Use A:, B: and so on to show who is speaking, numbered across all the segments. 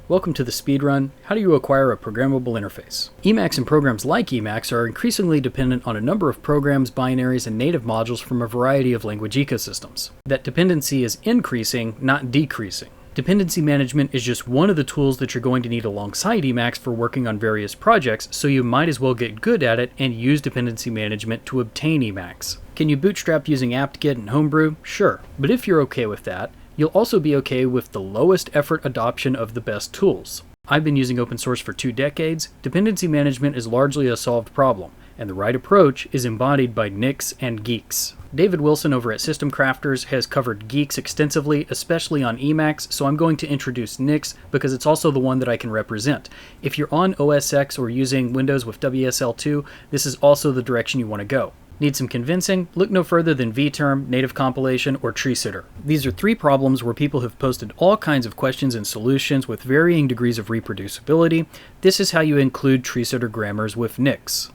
A: Welcome to the Speedrun. How do you acquire a programmable interface? Emacs and programs like Emacs are increasingly dependent on a number of programs, binaries, and native modules from a variety of language ecosystems. That dependency is increasing, not decreasing. Dependency management is just one of the tools that you're going to need alongside Emacs for working on various projects, so you might as well get good at it and use dependency management to obtain Emacs. Can you bootstrap using apt-get and homebrew? Sure, but if you're okay with that, you'll also be okay with the lowest effort adoption of the best tools. I've been using open source for 2 decades. Dependency management is largely a solved problem, and the right approach is embodied by Nix and Guix. David Wilson over at System Crafters has covered Guix extensively, especially on Emacs, so I'm going to introduce Nix because it's also the one that I can represent. If you're on OS X or using Windows with WSL2, this is also the direction you want to go. Need some convincing? Look no further than vterm, native compilation, or tree sitter. These are 3 problems where people have posted all kinds of questions and solutions with varying degrees of reproducibility. This is how you include tree sitter grammars with Nix.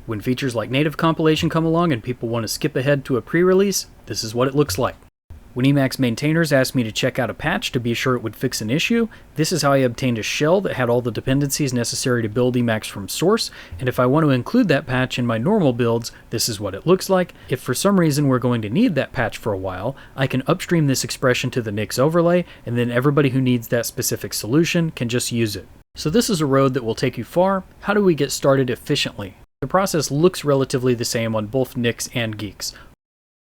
A: When features like native compilation come along and people want to skip ahead to a pre-release, this is what it looks like. When Emacs maintainers asked me to check out a patch to be sure it would fix an issue, this is how I obtained a shell that had all the dependencies necessary to build Emacs from source, and if I want to include that patch in my normal builds, this is what it looks like. If for some reason we're going to need that patch for a while, I can upstream this expression to the Nix overlay, and then everybody who needs that specific solution can just use it. So this is a road that will take you far. How do we get started efficiently? The process looks relatively the same on both Nix and Guix.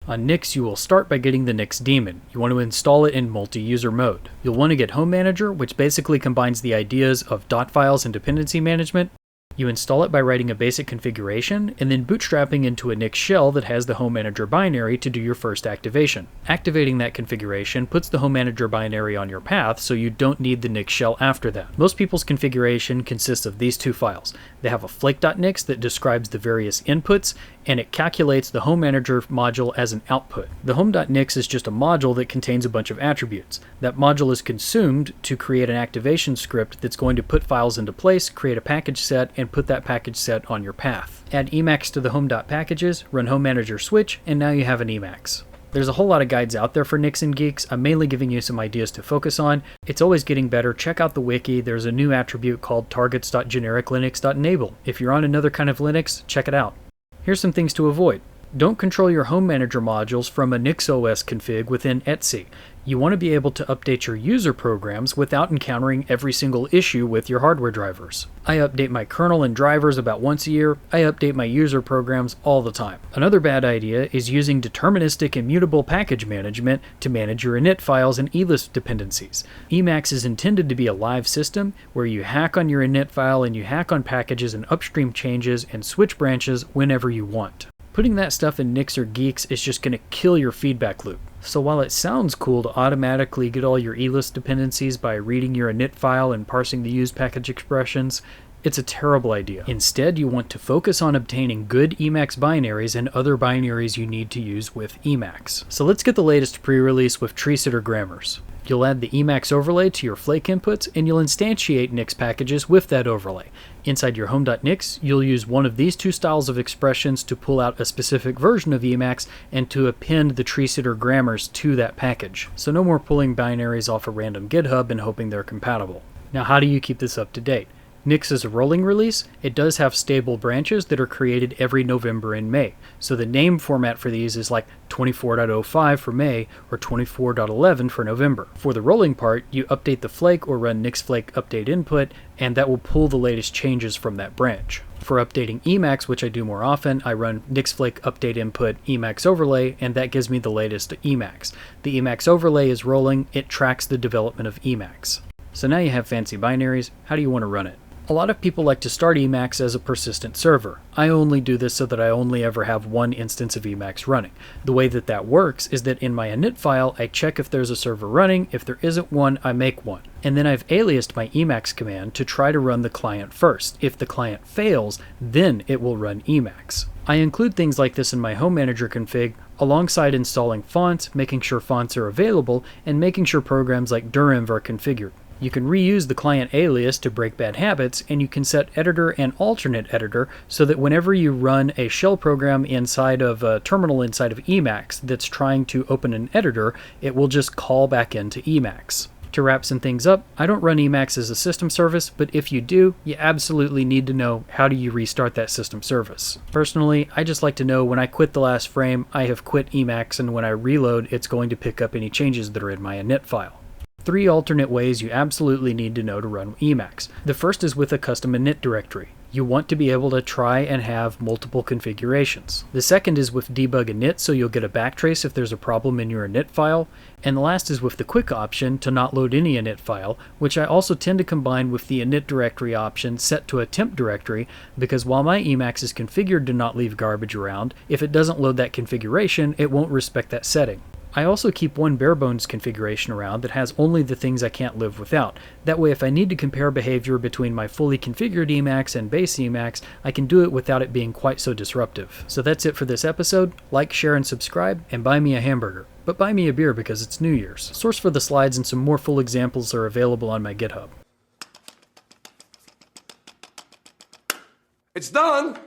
A: On Nix, you will start by getting the Nix daemon. You want to install it in multi-user mode. You'll want to get Home Manager, which basically combines the ideas of dot files and dependency management. You install it by writing a basic configuration, and then bootstrapping into a Nix shell that has the Home Manager binary to do your first activation. Activating that configuration puts the Home Manager binary on your path, so you don't need the Nix shell after that. Most people's configuration consists of these 2 files. They have a flake.nix that describes the various inputs, and it calculates the Home Manager module as an output. The home.nix is just a module that contains a bunch of attributes. That module is consumed to create an activation script that's going to put files into place, create a package set, and put that package set on your path. Add Emacs to the home.packages, run Home Manager switch, and now you have an Emacs. There's a whole lot of guides out there for Nix and Guix. I'm mainly giving you some ideas to focus on. It's always getting better. Check out the wiki. There's a new attribute called targets.genericlinux.enable. If you're on another kind of Linux, check it out. Here's some things to avoid. Don't control your Home Manager modules from a NixOS config within etc. You want to be able to update your user programs without encountering every single issue with your hardware drivers. I update my kernel and drivers about once a year. I update my user programs all the time. Another bad idea is using deterministic immutable package management to manage your init files and elist dependencies. Emacs is intended to be a live system where you hack on your init file and you hack on packages and upstream changes and switch branches whenever you want. Putting that stuff in Nix or Guix is just going to kill your feedback loop. So while it sounds cool to automatically get all your elist dependencies by reading your init file and parsing the used package expressions, it's a terrible idea. Instead, you want to focus on obtaining good Emacs binaries and other binaries you need to use with Emacs. So let's get the latest pre-release with tree sitter grammars. You'll add the Emacs overlay to your Flake inputs, and you'll instantiate Nix packages with that overlay. Inside your home.nix, you'll use one of these 2 styles of expressions to pull out a specific version of Emacs and to append the tree sitter grammars to that package. So no more pulling binaries off a random GitHub and hoping they're compatible. Now, how do you keep this up to date? Nix is a rolling release. It does have stable branches that are created every November and May. So the name format for these is like 24.05 for May or 24.11 for November. For the rolling part, you update the flake or run Nix Flake update input, and that will pull the latest changes from that branch. For updating Emacs, which I do more often, I run Nix Flake update input Emacs Overlay, and that gives me the latest Emacs. The Emacs Overlay is rolling. It tracks the development of Emacs. So now you have fancy binaries. How do you want to run it? A lot of people like to start Emacs as a persistent server. I only do this so that I only ever have one instance of Emacs running. The way that works is that in my init file, I check if there's a server running. If there isn't one, I make one. And then I've aliased my Emacs command to try to run the client first. If the client fails, then it will run Emacs. I include things like this in my Home Manager config alongside installing fonts, making sure fonts are available, and making sure programs like Durenv are configured. You can reuse the client alias to break bad habits, and you can set editor and alternate editor so that whenever you run a shell program inside of a terminal inside of Emacs that's trying to open an editor, it will just call back into Emacs. To wrap some things up, I don't run Emacs as a system service, but if you do, you absolutely need to know how do you restart that system service. Personally, I just like to know when I quit the last frame, I have quit Emacs, and when I reload, it's going to pick up any changes that are in my init file. 3 alternate ways you absolutely need to know to run Emacs. The first is with a custom init directory. You want to be able to try and have multiple configurations. The second is with debug init, so you'll get a backtrace if there's a problem in your init file. And the last is with the quick option to not load any init file, which I also tend to combine with the init directory option set to a temp directory, because while my Emacs is configured to not leave garbage around, if it doesn't load that configuration, it won't respect that setting. I also keep one bare bones configuration around that has only the things I can't live without. That way, if I need to compare behavior between my fully configured Emacs and base Emacs, I can do it without it being quite so disruptive. So that's it for this episode. Like, share, and subscribe, and buy me a hamburger. But buy me a beer because it's New Year's. Source for the slides and some more full examples are available on my GitHub.
B: It's done!